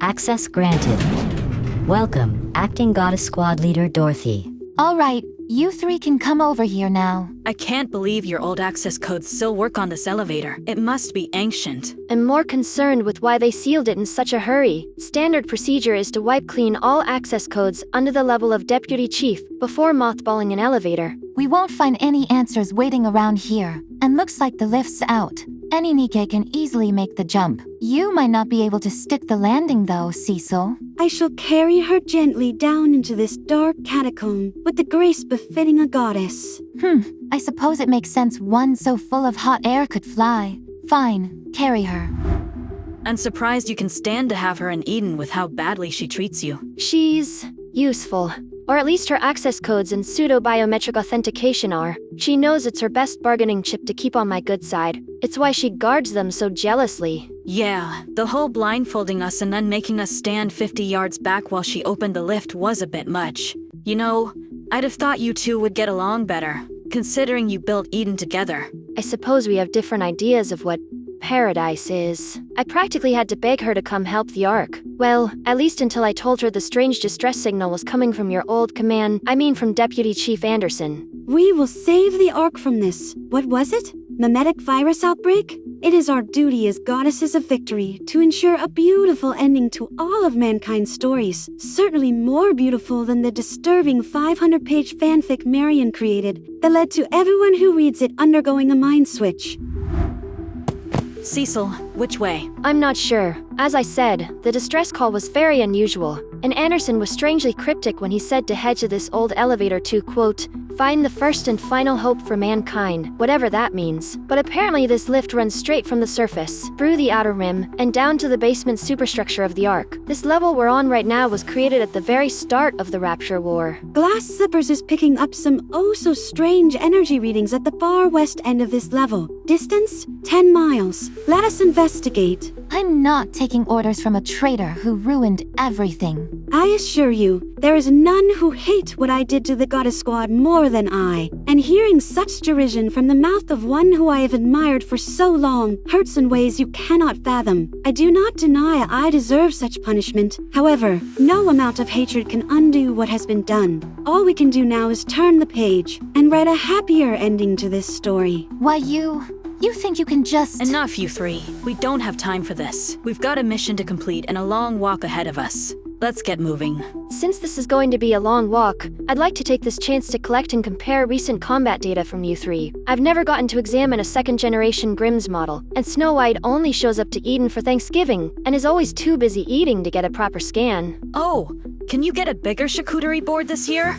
Access granted. Welcome, Acting Goddess Squad Leader Dorothy. Alright, you three can come over here now. I can't believe your old access codes still work on this elevator. It must be ancient. I'm more concerned with why they sealed it in such a hurry. Standard procedure is to wipe clean all access codes under the level of Deputy Chief before mothballing an elevator. We won't find any answers waiting around here, and looks like the lift's out. Any Nikke can easily make the jump. You might not be able to stick the landing though, Cecil. I shall carry her gently down into this dark catacomb with the grace befitting a goddess. I suppose it makes sense one so full of hot air could fly. Fine, carry her. I'm surprised you can stand to have her in Eden with how badly she treats you. She's useful. Or at least her access codes and pseudo-biometric authentication are. She knows it's her best bargaining chip to keep on my good side. It's why she guards them so jealously. Yeah, the whole blindfolding us and then making us stand 50 yards back while she opened the lift was a bit much. You know, I'd have thought you two would get along better, considering you built Eden together. I suppose we have different ideas of what paradise is. I practically had to beg her to come help the Ark. Well, at least until I told her the strange distress signal was coming from your old from Deputy Chief Anderson. We will save the Ark from this. What was it? Mimetic virus outbreak? It is our duty as goddesses of victory to ensure a beautiful ending to all of mankind's stories. Certainly more beautiful than the disturbing 500-page fanfic MARIAN created that led to everyone who reads it undergoing a mind switch. Cecil, which way? I'm not sure. As I said, the distress call was very unusual, and Anderson was strangely cryptic when he said to head to this old elevator to, quote, find the first and final hope for mankind, whatever that means. But apparently this lift runs straight from the surface, through the outer rim, and down to the basement superstructure of the Ark. This level we're on right now was created at the very start of the Rapture War. Glass Slippers is picking up some oh-so-strange energy readings at the far west end of this level. Distance? 10 miles. Let us investigate. I'm not taking orders from a traitor who ruined everything. I assure you, there is none who hate what I did to the Goddess Squad more than I. And hearing such derision from the mouth of one who I have admired for so long hurts in ways you cannot fathom. I do not deny I deserve such punishment. However, no amount of hatred can undo what has been done. All we can do now is turn the page and write a happier ending to this story. Why You think you can just— Enough, you three. We don't have time for this. We've got a mission to complete and a long walk ahead of us. Let's get moving. Since this is going to be a long walk, I'd like to take this chance to collect and compare recent combat data from you three. I've never gotten to examine a second-generation Grimm's model, and Snow White only shows up to Eden for Thanksgiving, and is always too busy eating to get a proper scan. Oh, can you get a bigger charcuterie board this year?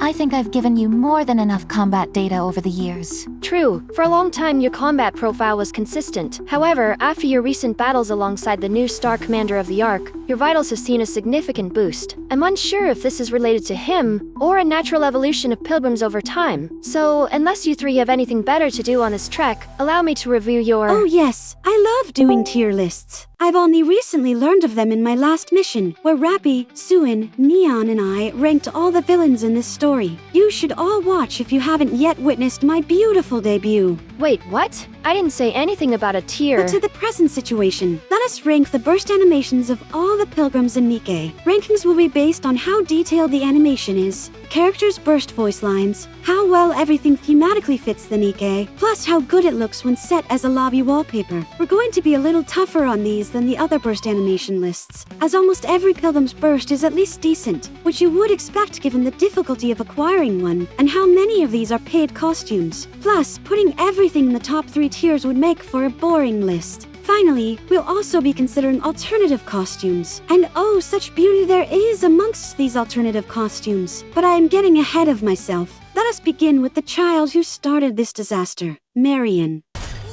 I think I've given you more than enough combat data over the years. True, for a long time your combat profile was consistent. However, after your recent battles alongside the new Star Commander of the Ark, your vitals have seen a significant boost. I'm unsure if this is related to him, or a natural evolution of pilgrims over time. So, unless you three have anything better to do on this trek, allow me to review your— Oh yes, I love doing tier lists. I've only recently learned of them in my last mission, where Rappy, Suin, Neon, and I ranked all the villains in this story. You should all watch if you haven't yet witnessed my beautiful debut. Wait, what? I didn't say anything about a tier. But to the present situation, let us rank the burst animations of all the pilgrims in Nikke. Rankings will be based on how detailed the animation is, characters' burst voice lines, how well everything thematically fits the Nikke, plus how good it looks when set as a lobby wallpaper. We're going to be a little tougher on these than the other burst animation lists, as almost every pilgrim's burst is at least decent, which you would expect given the difficulty of acquiring one, and how many of these are paid costumes. Plus, putting everything in the top 3 tiers would make for a boring list. Finally, we'll also be considering alternative costumes. And oh, such beauty there is amongst these alternative costumes. But I am getting ahead of myself. Let us begin with the child who started this disaster, MARIAN.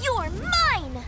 You're mine!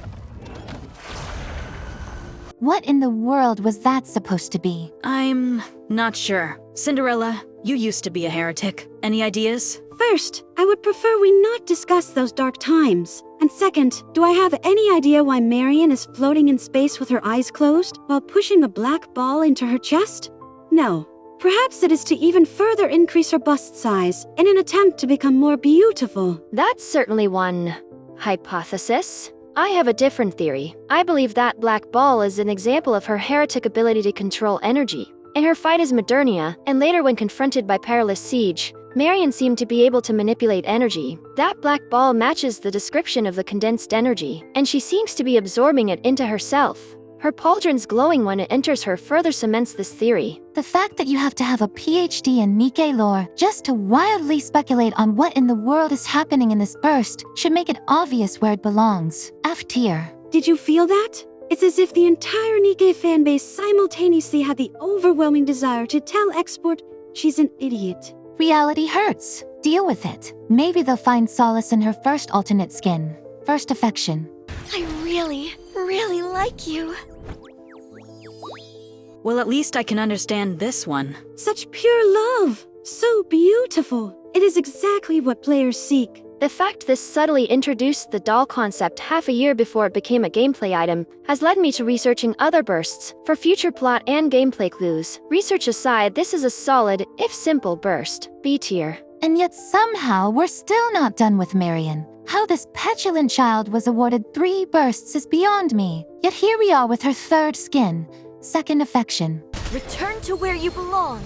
What in the world was that supposed to be? I'm not sure. Cinderella, you used to be a heretic. Any ideas? First, I would prefer we not discuss those dark times. And second, do I have any idea why MARIAN is floating in space with her eyes closed while pushing a black ball into her chest? No. Perhaps it is to even further increase her bust size in an attempt to become more beautiful. That's certainly one hypothesis. I have a different theory. I believe that black ball is an example of her heretic ability to control energy. In her fight as Modernia, and later when confronted by Perilous Siege, Marian seemed to be able to manipulate energy. That black ball matches the description of the condensed energy, and she seems to be absorbing it into herself. Her pauldron's glowing when it enters her further cements this theory. The fact that you have to have a PhD in Nikke lore just to wildly speculate on what in the world is happening in this burst should make it obvious where it belongs. F tier. Did you feel that? It's as if the entire Nikke fanbase simultaneously had the overwhelming desire to tell Export she's an idiot. Reality hurts. Deal with it. Maybe they'll find solace in her first alternate skin. First affection. I really, really like you. Well, at least I can understand this one. Such pure love. So beautiful. It is exactly what players seek. The fact this subtly introduced the doll concept half a year before it became a gameplay item has led me to researching other bursts for future plot and gameplay clues. Research aside, this is a solid, if simple, burst. B tier. And yet somehow we're still not done with Marian. How this petulant child was awarded 3 bursts is beyond me. Yet here we are with her third skin. Second affection. Return to where you belong.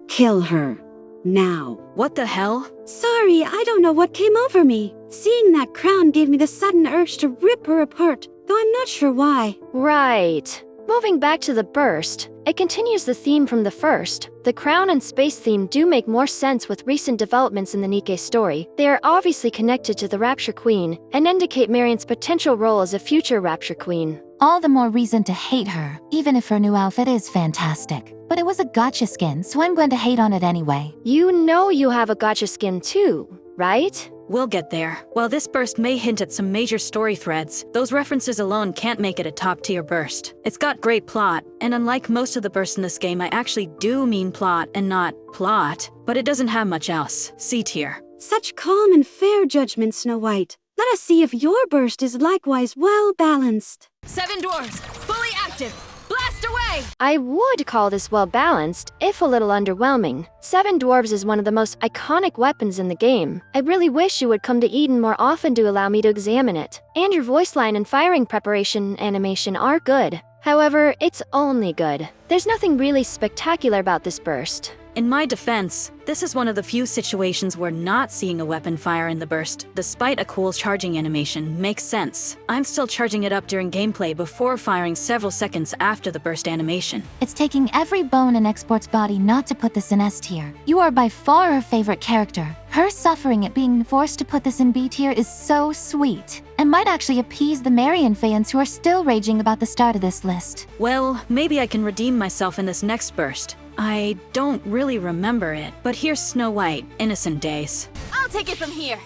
Kill her. Now. What the hell? Sorry, I don't know what came over me. Seeing that crown gave me the sudden urge to rip her apart, though I'm not sure why. Right. Moving back to the burst, it continues the theme from the first. The crown and space theme do make more sense with recent developments in the Nikke story. They are obviously connected to the Rapture Queen, and indicate Marian's potential role as a future Rapture Queen. All the more reason to hate her, even if her new outfit is fantastic. But it was a gotcha skin, so I'm going to hate on it anyway. You know you have a gotcha skin too, right? We'll get there. While this burst may hint at some major story threads, those references alone can't make it a top-tier burst. It's got great plot, and unlike most of the bursts in this game, I actually do mean plot and not plot, but it doesn't have much else. C tier. Such calm and fair judgment, Snow White. Let us see if your burst is likewise well balanced. 7 dwarves, fully active. Blast away! I would call this well-balanced, if a little underwhelming. 7 dwarves is one of the most iconic weapons in the game. I really wish you would come to Eden more often to allow me to examine it. And your voice line and firing preparation animation are good. However, it's only good. There's nothing really spectacular about this burst. In my defense, this is one of the few situations where not seeing a weapon fire in the burst, despite a cool charging animation, makes sense. I'm still charging it up during gameplay before firing several seconds after the burst animation. It's taking every bone in Export's body not to put this in S tier. You are by far her favorite character. Her suffering at being forced to put this in B tier is so sweet, and might actually appease the Marian fans who are still raging about the start of this list. Well, maybe I can redeem myself in this next burst. I don't really remember it, but here's Snow White, Innocent Days. I'll take it from here.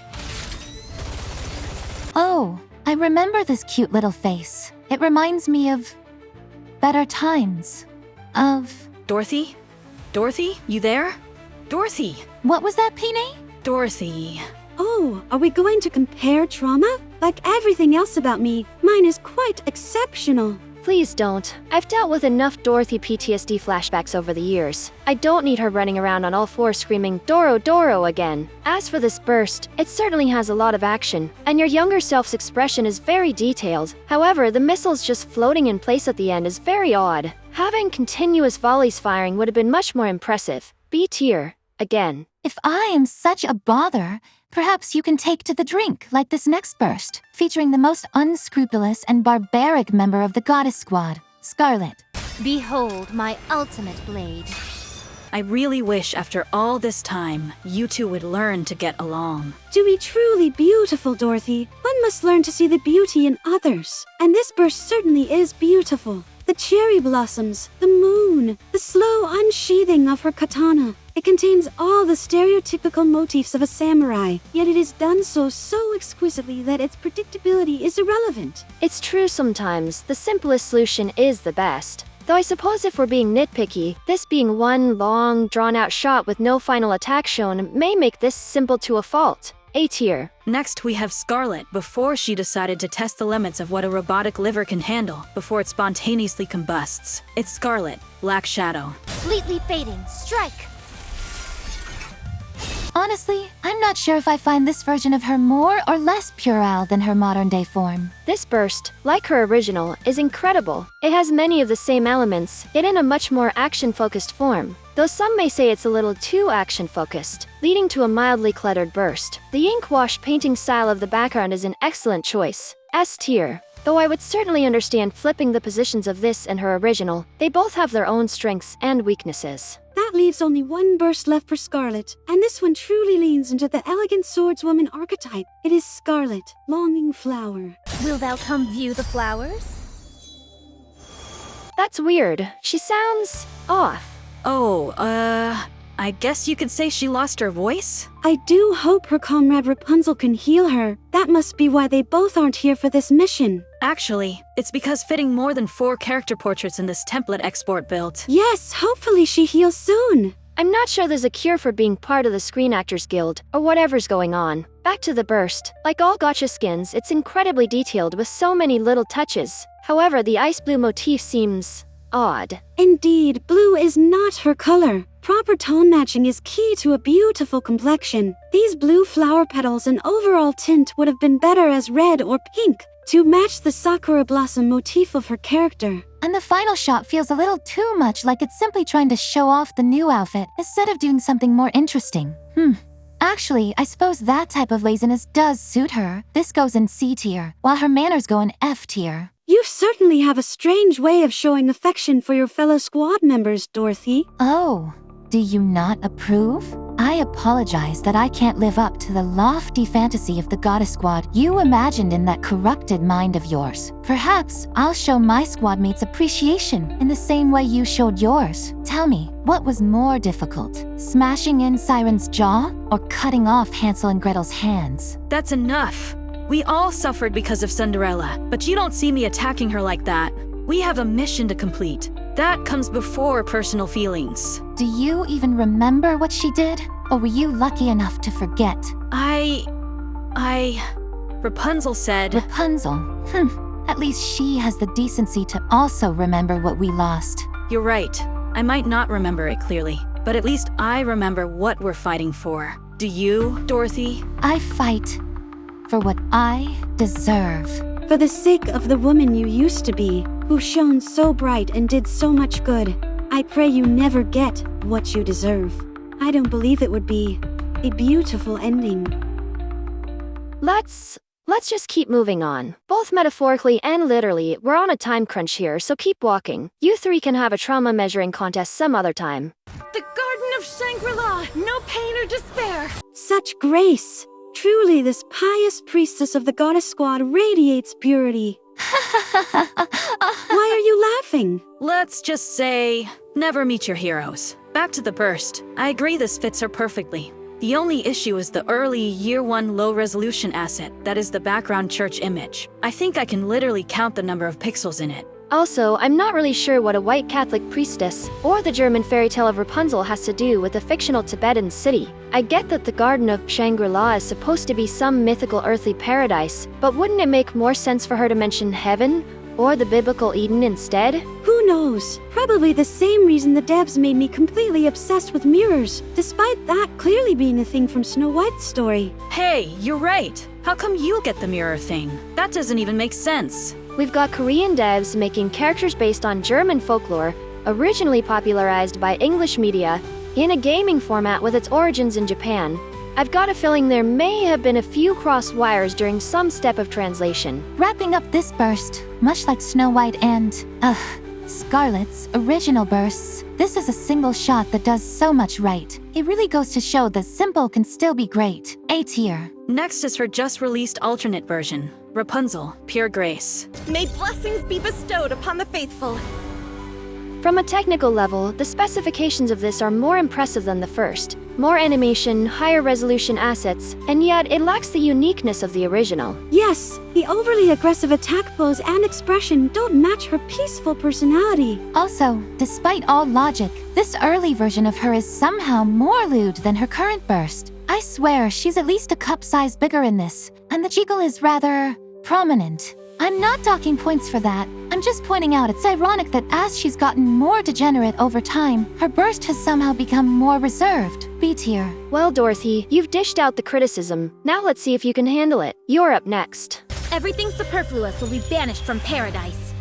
Oh, I remember this cute little face. It reminds me of better times. Of... Dorothy? Dorothy, you there? Dorothy! What was that, Pine? Dorothy. Oh, are we going to compare trauma? Like everything else about me, mine is quite exceptional. Please don't. I've dealt with enough Dorothy PTSD flashbacks over the years. I don't need her running around on all fours screaming, "Doro, Doro" again. As for this burst, it certainly has a lot of action, and your younger self's expression is very detailed. However, the missiles just floating in place at the end is very odd. Having continuous volleys firing would have been much more impressive. B tier. Again. If I am such a bother, perhaps you can take to the drink, like this next burst, featuring the most unscrupulous and barbaric member of the Goddess Squad, Scarlet. Behold my ultimate blade. I really wish after all this time, you two would learn to get along. To be truly beautiful, Dorothy, one must learn to see the beauty in others. And this burst certainly is beautiful. The cherry blossoms, the moon, the slow unsheathing of her katana. It contains all the stereotypical motifs of a samurai, yet it is done so exquisitely that its predictability is irrelevant. It's true sometimes, the simplest solution is the best. Though I suppose if we're being nitpicky, this being one long, drawn-out shot with no final attack shown may make this simple to a fault. A tier. Next, we have Scarlet before she decided to test the limits of what a robotic liver can handle before it spontaneously combusts. It's Scarlet, Black Shadow. Completely fading. Strike. Honestly, I'm not sure if I find this version of her more or less puerile than her modern-day form. This burst, like her original, is incredible. It has many of the same elements, yet in a much more action-focused form. Though some may say it's a little too action-focused, leading to a mildly cluttered burst. The ink wash painting style of the background is an excellent choice. S tier. Though I would certainly understand flipping the positions of this and her original, they both have their own strengths and weaknesses. That leaves only one burst left for Scarlet, and this one truly leans into the elegant swordswoman archetype. It is Scarlet, Longing Flower. Will thou come view the flowers? That's weird. She sounds off. Oh, I guess you could say she lost her voice? I do hope her comrade Rapunzel can heal her. That must be why they both aren't here for this mission. Actually, it's because fitting more than 4 character portraits in this template export built. Yes, hopefully she heals soon. I'm not sure there's a cure for being part of the Screen Actors Guild, or whatever's going on. Back to the burst. Like all gacha skins, it's incredibly detailed with so many little touches. However, the ice blue motif seems odd. Indeed, blue is not her color. Proper tone matching is key to a beautiful complexion. These blue flower petals and overall tint would have been better as red or pink to match the sakura blossom motif of her character. And the final shot feels a little too much like it's simply trying to show off the new outfit instead of doing something more interesting. Actually, I suppose that type of laziness does suit her. This goes in C tier, while her manners go in F tier. You certainly have a strange way of showing affection for your fellow squad members, Dorothy. Oh, do you not approve? I apologize that I can't live up to the lofty fantasy of the goddess squad you imagined in that corrupted mind of yours. Perhaps I'll show my squad mates appreciation in the same way you showed yours. Tell me, what was more difficult? Smashing in Siren's jaw or cutting off Hansel and Gretel's hands? That's enough. We all suffered because of Cinderella, but you don't see me attacking her like that. We have a mission to complete. That comes before personal feelings. Do you even remember what she did? Or were you lucky enough to forget? Rapunzel said... Rapunzel? At least she has the decency to also remember what we lost. You're right. I might not remember it clearly, but at least I remember what we're fighting for. Do you, Dorothy? I fight for what I deserve. For the sake of the woman you used to be, who shone so bright and did so much good, I pray you never get what you deserve. I don't believe it would be a beautiful ending. Let's just keep moving on. Both metaphorically and literally, we're on a time crunch here, so keep walking. You 3 can have a trauma measuring contest some other time. The Garden of Shangri-La! No pain or despair! Such grace! Truly, this pious priestess of the goddess squad radiates purity. Why are you laughing? Let's just say, never meet your heroes. Back to the burst. I agree this fits her perfectly. The only issue is the early Year 1 low-resolution asset, that is the background church image. I think I can literally count the number of pixels in it. Also, I'm not really sure what a white Catholic priestess or the German fairy tale of Rapunzel has to do with a fictional Tibetan city. I get that the Garden of Shangri-La is supposed to be some mythical earthly paradise, but wouldn't it make more sense for her to mention heaven or the biblical Eden instead? Who knows? Probably the same reason the devs made me completely obsessed with mirrors, despite that clearly being a thing from Snow White's story. Hey, you're right. How come you'll get the mirror thing? That doesn't even make sense. We've got Korean devs making characters based on German folklore, originally popularized by English media, in a gaming format with its origins in Japan. I've got a feeling there may have been a few crossed wires during some step of translation. Wrapping up this burst, much like Snow White and, Scarlet's original bursts, this is a single shot that does so much right. It really goes to show that simple can still be great. A tier. Next is her just-released alternate version, Rapunzel, Pure Grace. May blessings be bestowed upon the faithful. From a technical level, the specifications of this are more impressive than the first. More animation, higher resolution assets, and yet it lacks the uniqueness of the original. Yes, the overly aggressive attack pose and expression don't match her peaceful personality. Also, despite all logic, this early version of her is somehow more lewd than her current burst. I swear she's at least a cup size bigger in this, and the jiggle is rather prominent. I'm not docking points for that. I'm just pointing out it's ironic that as she's gotten more degenerate over time, her burst has somehow become more reserved. B tier. Well, Dorothy, you've dished out the criticism. Now let's see if you can handle it. You're up next. Everything superfluous will be banished from paradise.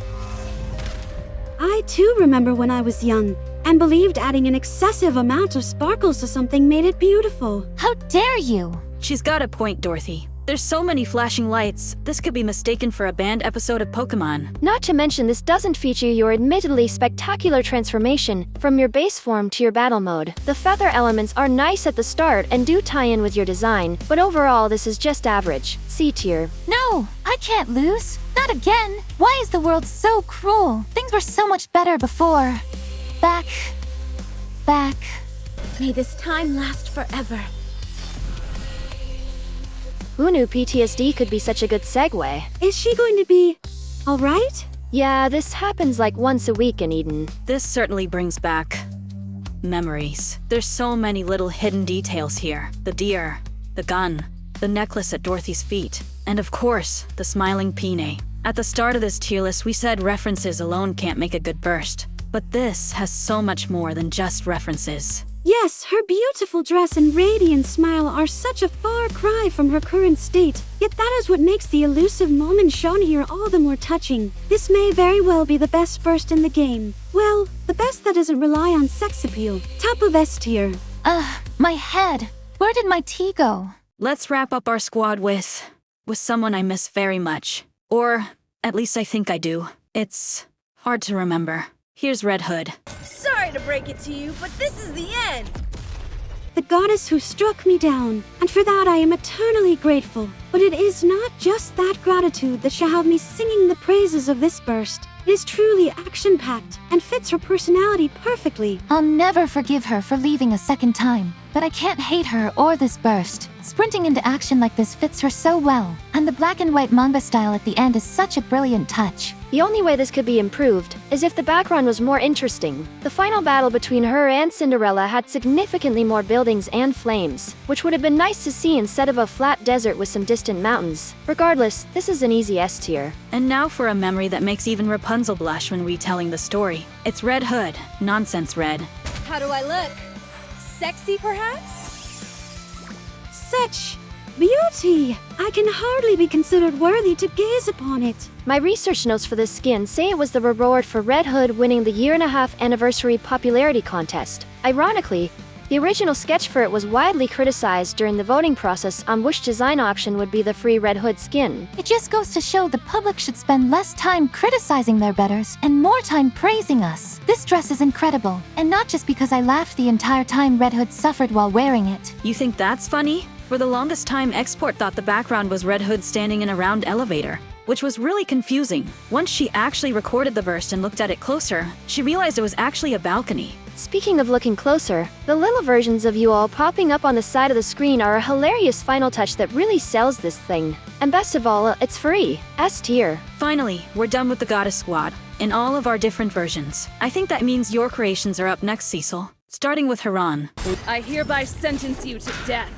I too remember when I was young and believed adding an excessive amount of sparkles to something made it beautiful. How dare you? She's got a point, Dorothy. There's so many flashing lights, this could be mistaken for a banned episode of Pokemon. Not to mention, this doesn't feature your admittedly spectacular transformation from your base form to your battle mode. The feather elements are nice at the start and do tie in with your design, but overall this is just average. C tier. No, I can't lose. Not again. Why is the world so cruel? Things were so much better before. Back. May this time last forever. Who knew PTSD could be such a good segue? Is she going to be alright? Yeah, this happens like once a week in Eden. This certainly brings back memories. There's so many little hidden details here. The deer, the gun, the necklace at Dorothy's feet, and of course, the smiling Peony. At the start of this tier list, we said references alone can't make a good burst. But this has so much more than just references. Yes, her beautiful dress and radiant smile are such a far cry from her current state, yet that is what makes the elusive moment shown here all the more touching. This may very well be the best burst in the game. Well, the best that doesn't rely on sex appeal. Top of S tier. My head. Where did my tea go? Let's wrap up our squad with someone I miss very much. Or, at least I think I do. It's hard to remember. Here's Red Hood. Sorry to break it to you, but this is the end. The goddess who struck me down, and for that I am eternally grateful. But it is not just that gratitude that shall have me singing the praises of this burst. It is truly action-packed and fits her personality perfectly. I'll never forgive her for leaving a second time, but I can't hate her or this burst. Sprinting into action like this fits her so well, and the black and white manga style at the end is such a brilliant touch. The only way this could be improved is if the background was more interesting. The final battle between her and Cinderella had significantly more buildings and flames, which would have been nice to see instead of a flat desert with some distant mountains. Regardless, this is an easy S tier. And now for a memory that makes even Rapunzel blush when retelling the story. It's Red Hood. Nonsense Red. How do I look? Sexy, perhaps? Such beauty! I can hardly be considered worthy to gaze upon it. My research notes for this skin say it was the reward for Red Hood winning the year-and-a-half anniversary popularity contest. Ironically, the original sketch for it was widely criticized during the voting process on which design option would be the free Red Hood skin. It just goes to show the public should spend less time criticizing their betters and more time praising us. This dress is incredible, and not just because I laughed the entire time Red Hood suffered while wearing it. You think that's funny? For the longest time, Export thought the background was Red Hood standing in a round elevator, which was really confusing. Once she actually recorded the burst and looked at it closer, she realized it was actually a balcony. Speaking of looking closer, the little versions of you all popping up on the side of the screen are a hilarious final touch that really sells this thing. And best of all, it's free. S tier. Finally, we're done with the Goddess Squad, in all of our different versions. I think that means your creations are up next, Cecil. Starting with HARRAN. I hereby sentence you to death.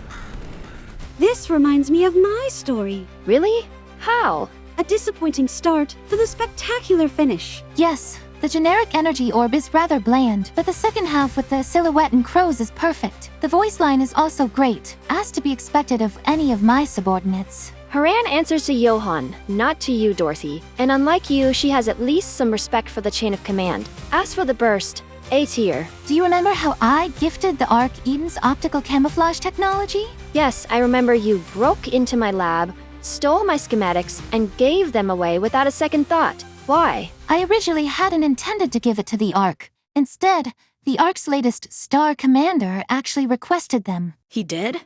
This reminds me of my story. Really? How? A disappointing start to the spectacular finish. Yes, the generic energy orb is rather bland, but the second half with the silhouette and crows is perfect. The voice line is also great, as to be expected of any of my subordinates. HARRAN answers to Johan, not to you, Dorothy. And unlike you, she has at least some respect for the chain of command. As for the burst, A tier. Do you remember how I gifted the Arc Eden's optical camouflage technology? Yes, I remember you broke into my lab, stole my schematics, and gave them away without a second thought. Why? I originally hadn't intended to give it to the Arc. Instead, the Arc's latest Star Commander actually requested them. He did?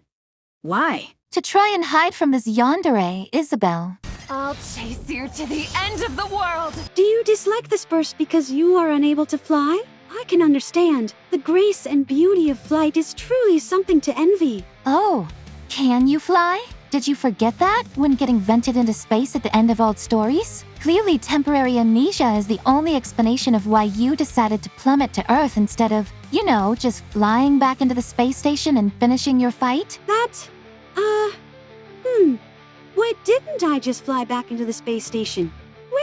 Why? To try and hide from this yandere, Isabel. I'll chase you to the end of the world. Do you dislike this burst because you are unable to fly? I can understand. The grace and beauty of flight is truly something to envy. Oh, can you fly? Did you forget that when getting vented into space at the end of old stories? Clearly, temporary amnesia is the only explanation of why you decided to plummet to Earth instead of, just flying back into the space station and finishing your fight? Why didn't I just fly back into the space station?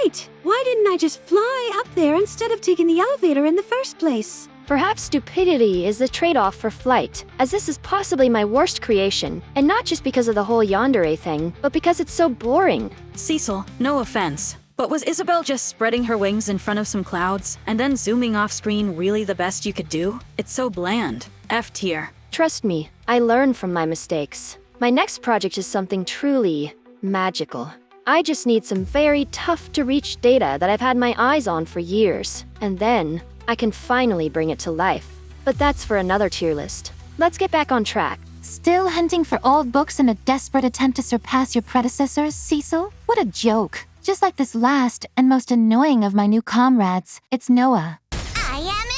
Wait, why didn't I just fly up there instead of taking the elevator in the first place? Perhaps stupidity is the trade-off for flight, as this is possibly my worst creation, and not just because of the whole yandere thing, but because it's so boring. Cecil, no offense, but was Isabel just spreading her wings in front of some clouds and then zooming off screen really the best you could do? It's so bland. F tier. Trust me, I learn from my mistakes. My next project is something truly magical. I just need some very tough-to-reach data that I've had my eyes on for years, and then I can finally bring it to life. But that's for another tier list. Let's get back on track. Still hunting for old books in a desperate attempt to surpass your predecessors, Cecil? What a joke. Just like this last and most annoying of my new comrades, it's Noah. I am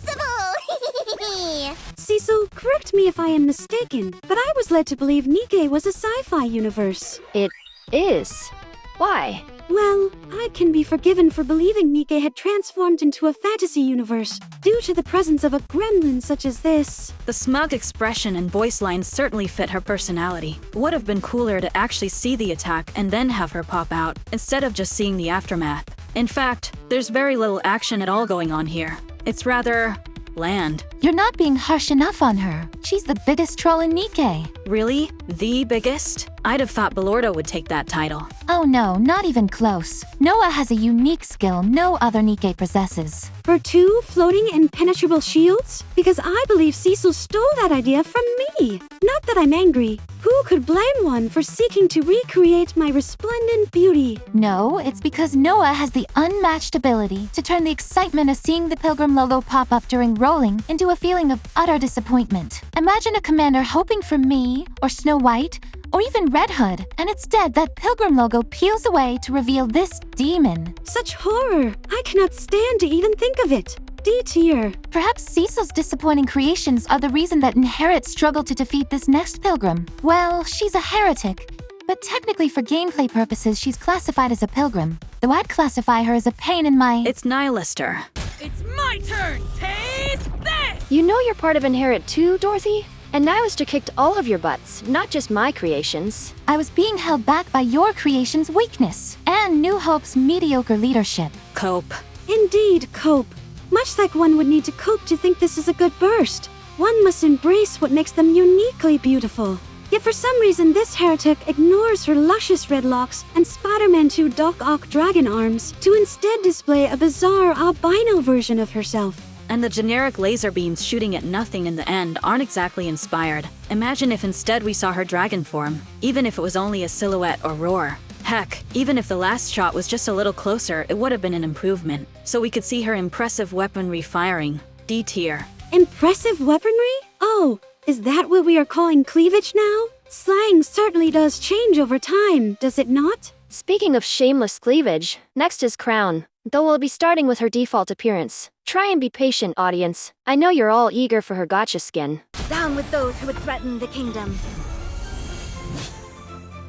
invincible! Cecil, correct me if I am mistaken, but I was led to believe Nikke was a sci-fi universe. It is. Why? Well, I can be forgiven for believing Nikke had transformed into a fantasy universe due to the presence of a gremlin such as this. The smug expression and voice lines certainly fit her personality. Would have been cooler to actually see the attack and then have her pop out, instead of just seeing the aftermath. In fact, there's very little action at all going on here. It's rather bland. You're not being harsh enough on her. She's the biggest troll in Nikke. Really? The biggest? I'd have thought Belordo would take that title. Oh no, not even close. Noah has a unique skill no other Nikke possesses. Her two floating impenetrable shields? Because I believe Cecil stole that idea from me. Not that I'm angry. Who could blame one for seeking to recreate my resplendent beauty? No, it's because Noah has the unmatched ability to turn the excitement of seeing the Pilgrim logo pop up during rolling into a feeling of utter disappointment. Imagine a commander hoping for me, or Snow White, or even Red Hood, and instead that Pilgrim logo peels away to reveal this demon. Such horror! I cannot stand to even think of it. D tier. Perhaps Cecil's disappointing creations are the reason that Inherit struggled to defeat this next Pilgrim. Well, she's a heretic, but technically for gameplay purposes she's classified as a Pilgrim, though I'd classify her as a pain in my— It's NIHILISTER. It's my turn! Taste this! You know you're part of Inherit too, Dorothy? And NIHILISTER kicked all of your butts, not just my creations. I was being held back by your creation's weakness, and New Hope's mediocre leadership. Cope. Indeed, cope. Much like one would need to cope to think this is a good burst. One must embrace what makes them uniquely beautiful. Yet for some reason this heretic ignores her luscious red locks and Spider-Man 2 Doc Ock dragon arms to instead display a bizarre albino version of herself. And the generic laser beams shooting at nothing in the end aren't exactly inspired. Imagine if instead we saw her dragon form, even if it was only a silhouette or roar. Heck, even if the last shot was just a little closer, it would have been an improvement. So we could see her impressive weaponry firing. D tier. Impressive weaponry? Oh, is that what we are calling cleavage now? Slang certainly does change over time, does it not? Speaking of shameless cleavage, next is Crown, though we'll be starting with her default appearance. Try and be patient, audience. I know you're all eager for her gotcha skin. Down with those who would threaten the kingdom.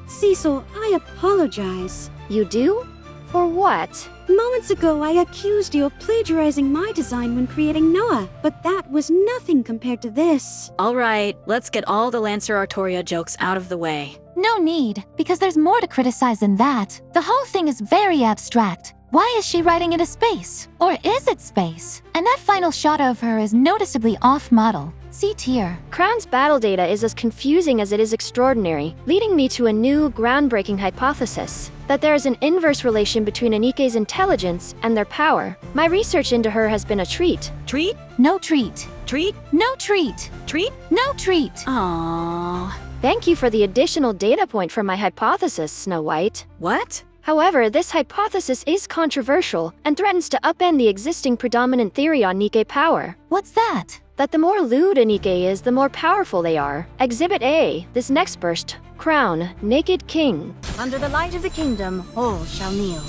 Cecil, I apologize. You do? For what? Moments ago, I accused you of plagiarizing my design when creating Noah, but that was nothing compared to this. Alright, let's get all the Lancer Artoria jokes out of the way. No need, because there's more to criticize than that. The whole thing is very abstract. Why is she riding into space? Or is it space? And that final shot of her is noticeably off-model. C tier. Crown's battle data is as confusing as it is extraordinary, leading me to a new, groundbreaking hypothesis. That there is an inverse relation between Nikke's intelligence and their power. My research into her has been a treat. Treat? No treat. Treat? No treat. Treat? No treat. Aww. Thank you for the additional data point for my hypothesis, Snow White. What? However, this hypothesis is controversial and threatens to upend the existing predominant theory on Nikke power. What's that? That the more lewd a Nikke is, the more powerful they are. Exhibit A, this next burst. Crown, Naked King. Under the light of the kingdom, all shall kneel.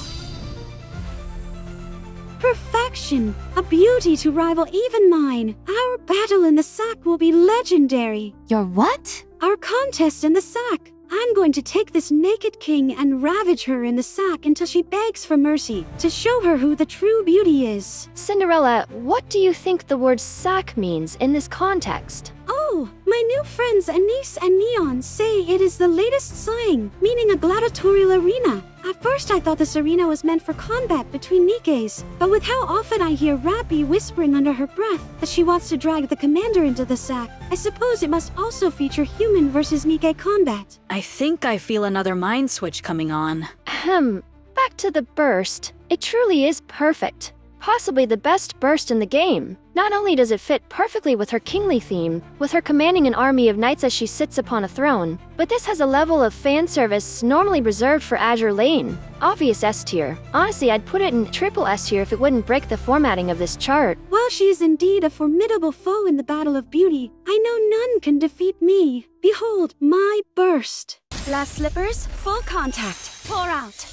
Perfection! A beauty to rival even mine. Our battle in the sack will be legendary. Your what? Our contest in the sack. I'm going to take this naked king and ravage her in the sack until she begs for mercy, to show her who the true beauty is. Cinderella, what do you think the word sack means in this context? Oh, my My new friends Anise and Neon say it is the latest slang, meaning a gladiatorial arena. At first I thought this arena was meant for combat between Nikkes, but with how often I hear Rappy whispering under her breath that she wants to drag the commander into the sack, I suppose it must also feature human versus Nikke combat. I think I feel another mind switch coming on. Back to the burst. It truly is perfect. Possibly the best burst in the game. Not only does it fit perfectly with her kingly theme, with her commanding an army of knights as she sits upon a throne, but this has a level of fan service normally reserved for Azure Lane. Obvious S tier. Honestly, I'd put it in triple S tier if it wouldn't break the formatting of this chart. While she is indeed a formidable foe in the battle of beauty, I know none can defeat me. Behold, my burst. Glass slippers, full contact. Pour out.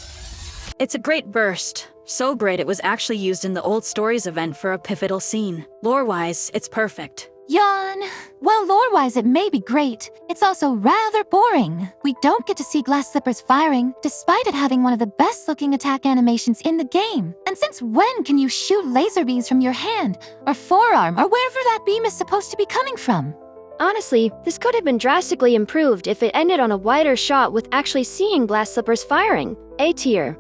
It's a great burst. So great it was actually used in the Old Stories event for a pivotal scene. Lore-wise, it's perfect. Yawn. Well, lore-wise it may be great. It's also rather boring. We don't get to see Glass Slippers firing, despite it having one of the best-looking attack animations in the game. And since when can you shoot laser beams from your hand, or forearm, or wherever that beam is supposed to be coming from? Honestly, this could have been drastically improved if it ended on a wider shot with actually seeing Glass Slippers firing. A tier.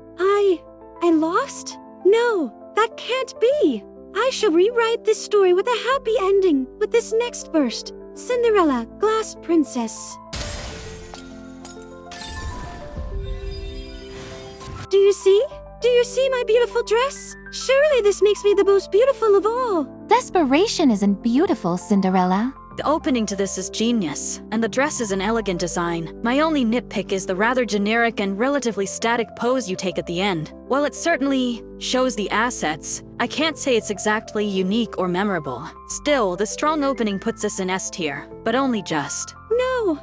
I lost? No, that can't be. I shall rewrite this story with a happy ending with this next burst. Cinderella, Glass Princess. Do you see? Do you see my beautiful dress? Surely this makes me the most beautiful of all. Desperation isn't beautiful, Cinderella. The opening to this is genius, and the dress is an elegant design. My only nitpick is the rather generic and relatively static pose you take at the end. While it certainly shows the assets, I can't say it's exactly unique or memorable. Still, the strong opening puts us in S tier, but only just. No,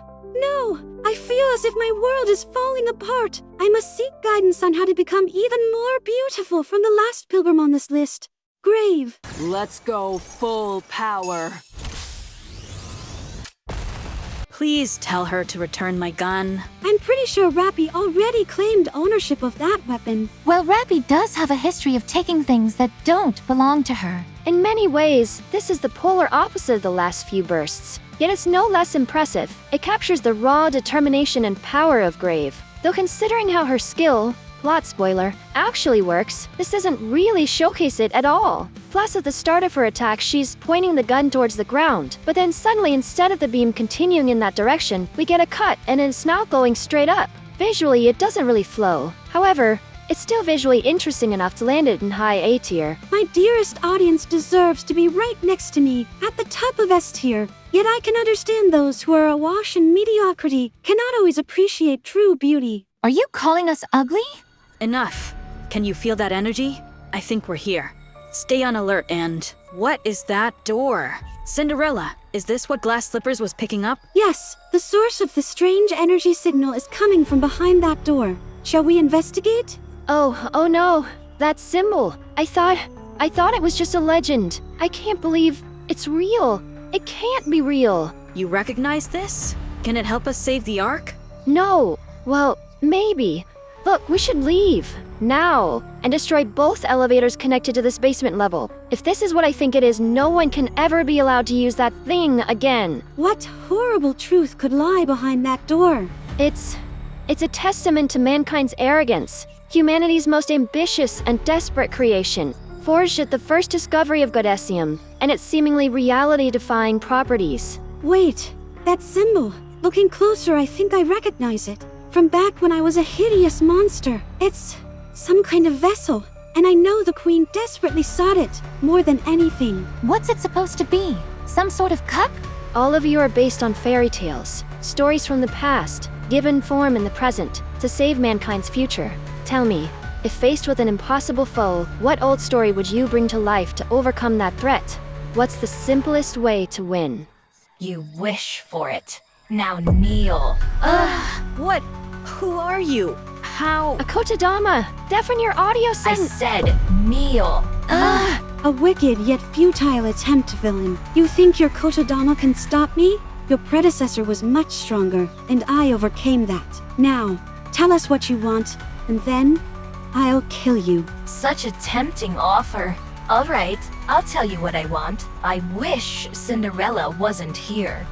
I feel as if my world is falling apart. I must seek guidance on how to become even more beautiful from the last pilgrim on this list. Grave. Let's go full power. Please tell her to return my gun. I'm pretty sure Rappy already claimed ownership of that weapon. Well, Rappy does have a history of taking things that don't belong to her. In many ways, this is the polar opposite of the last few bursts. Yet it's no less impressive. It captures the raw determination and power of Grave. Though considering how her skill, plot spoiler, actually works, this doesn't really showcase it at all. Plus, at the start of her attack, she's pointing the gun towards the ground, but then suddenly, instead of the beam continuing in that direction, we get a cut and it's not going straight up. Visually, it doesn't really flow. However, it's still visually interesting enough to land it in high A tier. My dearest audience deserves to be right next to me, at the top of S tier. Yet I can understand those who are awash in mediocrity cannot always appreciate true beauty. Are you calling us ugly? Enough. Can you feel that energy? I think we're here. Stay on alert and... What is that door? Cinderella, is this what Glass Slippers was picking up? Yes, the source of the strange energy signal is coming from behind that door. Shall we investigate? Oh no, that symbol. I thought it was just a legend. I can't believe it's real. It can't be real. You recognize this? Can it help us save the Ark? No. Well, maybe. Look, we should leave. Now. And destroy both elevators connected to this basement level. If this is what I think it is, no one can ever be allowed to use that thing again. What horrible truth could lie behind that door? It's a testament to mankind's arrogance. Humanity's most ambitious and desperate creation, forged at the first discovery of Godesium, and its seemingly reality-defying properties. Wait, that symbol. Looking closer, I think I recognize it. From back when I was a hideous monster. It's some kind of vessel, and I know the Queen desperately sought it, more than anything. What's it supposed to be? Some sort of cup? All of you are based on fairy tales, stories from the past, given form in the present, to save mankind's future. Tell me, if faced with an impossible foe, what old story would you bring to life to overcome that threat? What's the simplest way to win? You wish for it. Now kneel. What? Who are you? How? A Kotodama! Deafen your audio I said kneel. A wicked yet futile attempt, villain. You think your Kotodama can stop me? Your predecessor was much stronger, and I overcame that. Now, tell us what you want, and then I'll kill you. Such a tempting offer. All right, I'll tell you what I want. I wish Cinderella wasn't here.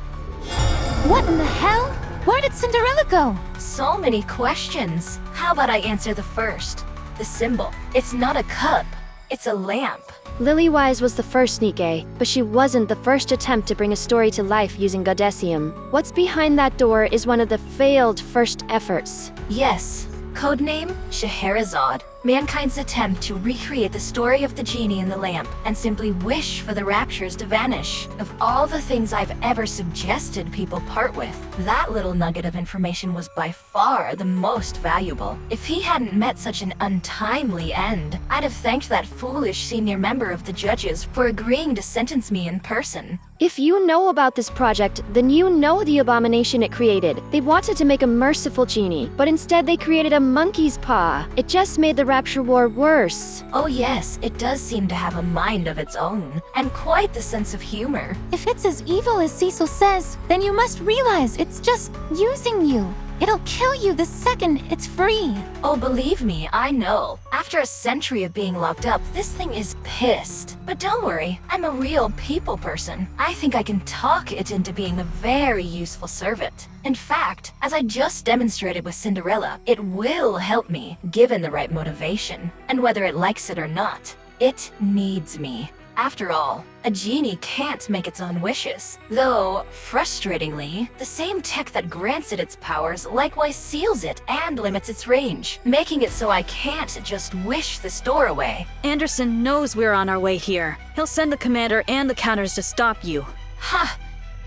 What in the hell? Where did Cinderella go? So many questions. How about I answer the first? The symbol. It's not a cup. It's a lamp. Lilywise was the first Nikke, but she wasn't the first attempt to bring a story to life using Godesium. What's behind that door is one of the failed first efforts. Yes. Codename Scheherazade. Mankind's attempt to recreate the story of the genie in the lamp and simply wish for the raptures to vanish. Of all the things I've ever suggested people part with, that little nugget of information was by far the most valuable. If he hadn't met such an untimely end, I'd have thanked that foolish senior member of the judges for agreeing to sentence me in person. If you know about this project, then you know the abomination it created. They wanted to make a merciful genie, but instead they created a monkey's paw. It just made the Rapture War worse. Oh yes, it does seem to have a mind of its own, and quite the sense of humor. If it's as evil as Cecil says, then you must realize it's just using you. It'll kill you the second it's free. Oh, believe me, I know. After a century of being locked up, this thing is pissed. But don't worry, I'm a real people person. I think I can talk it into being a very useful servant. In fact, as I just demonstrated with Cinderella, it will help me, given the right motivation. And whether it likes it or not, it needs me. After all, a genie can't make its own wishes. Though, frustratingly, the same tech that grants it its powers likewise seals it and limits its range, making it so I can't just wish this door away. Anderson knows we're on our way here. He'll send the commander and the counters to stop you. Huh.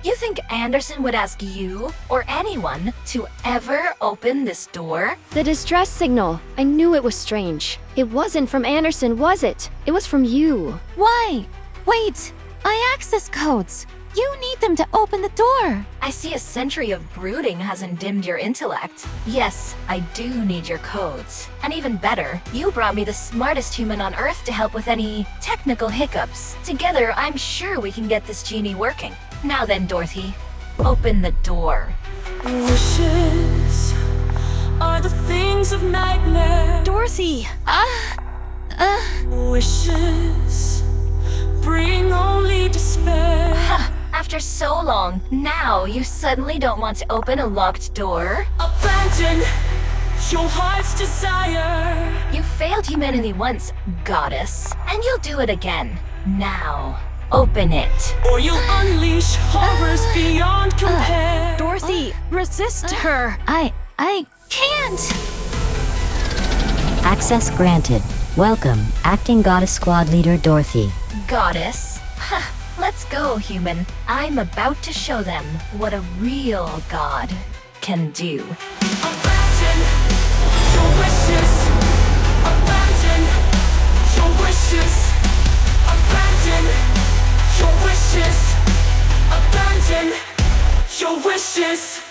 You think Anderson would ask you, or anyone, to ever open this door? The distress signal. I knew it was strange. It wasn't from Anderson, was it? It was from you. Why? Wait, I access codes. You need them to open the door. I see a century of brooding hasn't dimmed your intellect. Yes, I do need your codes. And even better, you brought me the smartest human on Earth to help with any technical hiccups. Together, I'm sure we can get this genie working. Now then, Dorothy, open the door. Wishes are the things of nightmare. Dorothy! Wishes bring only despair. After so long, now you suddenly don't want to open a locked door? Abandon your heart's desire. You failed humanity once, goddess, and you'll do it again. Now, open it. Or you'll unleash horrors beyond compare. Dorothy, resist her! I can't. Access granted. Welcome, Acting Goddess Squad Leader Dorothy. Goddess? Let's go, human. I'm about to show them what a real god can do. Abandon your wishes. Abandon your wishes. Abandon your wishes. Abandon your wishes.